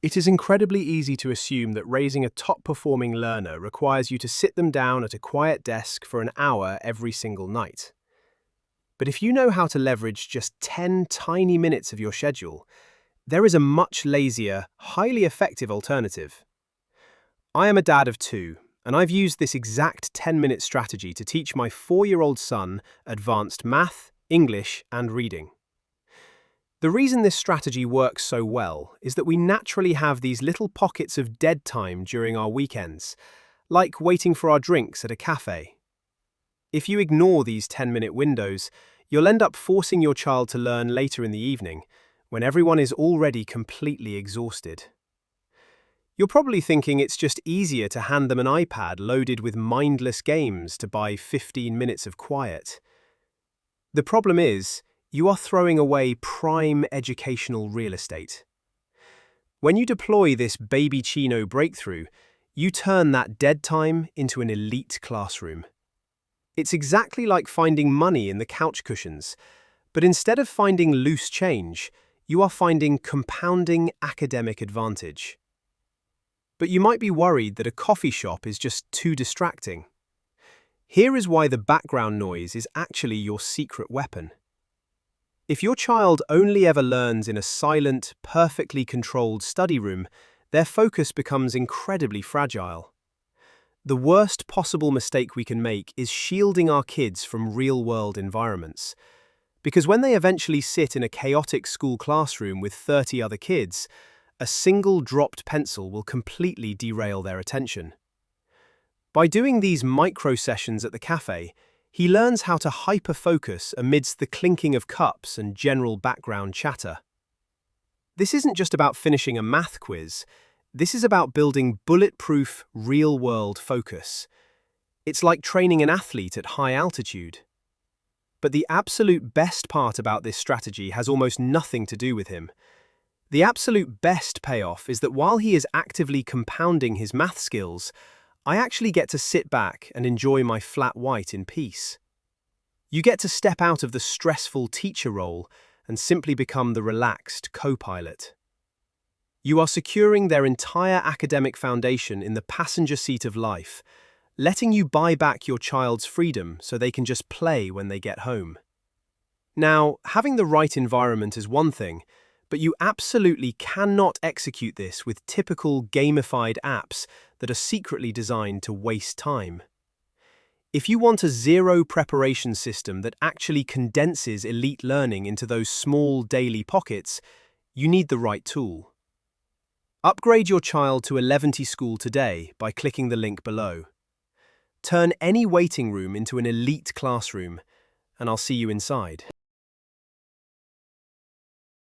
It is incredibly easy to assume that raising a top-performing learner requires you to sit them down at a quiet desk for an hour every single night. But if you know how to leverage just 10 tiny minutes of your schedule, there is a much lazier, highly effective alternative. I am a dad of two, and I've used this exact 10-minute strategy to teach my 4-year-old son advanced math, English, and reading. The reason this strategy works so well is that we naturally have these little pockets of dead time during our weekends, like waiting for our drinks at a cafe. If you ignore these 10-minute windows, you'll end up forcing your child to learn later in the evening, when everyone is already completely exhausted. You're probably thinking it's just easier to hand them an iPad loaded with mindless games to buy 15 minutes of quiet. The problem is, you are throwing away prime educational real estate. When you deploy this baby Chino breakthrough, you turn that dead time into an elite classroom. It's exactly like finding money in the couch cushions, but instead of finding loose change, you are finding compounding academic advantage. But you might be worried that a coffee shop is just too distracting. Here is why the background noise is actually your secret weapon. If your child only ever learns in a silent, perfectly controlled study room, their focus becomes incredibly fragile. The worst possible mistake we can make is shielding our kids from real-world environments. Because when they eventually sit in a chaotic school classroom with 30 other kids, a single dropped pencil will completely derail their attention. By doing these micro-sessions at the cafe, he learns how to hyper-focus amidst the clinking of cups and general background chatter. This isn't just about finishing a math quiz. This is about building bulletproof, real-world focus. It's like training an athlete at high altitude. But the absolute best part about this strategy has almost nothing to do with him. The absolute best payoff is that while he is actively compounding his math skills, I actually get to sit back and enjoy my flat white in peace. You get to step out of the stressful teacher role and simply become the relaxed co-pilot. You are securing their entire academic foundation in the passenger seat of life, letting you buy back your child's freedom so they can just play when they get home. Now, having the right environment is one thing, but you absolutely cannot execute this with typical gamified apps that are secretly designed to waste time. If you want a zero preparation system that actually condenses elite learning into those small daily pockets, you need the right tool. Upgrade your child to Eleventy School today by clicking the link below. Turn any waiting room into an elite classroom, and I'll see you inside.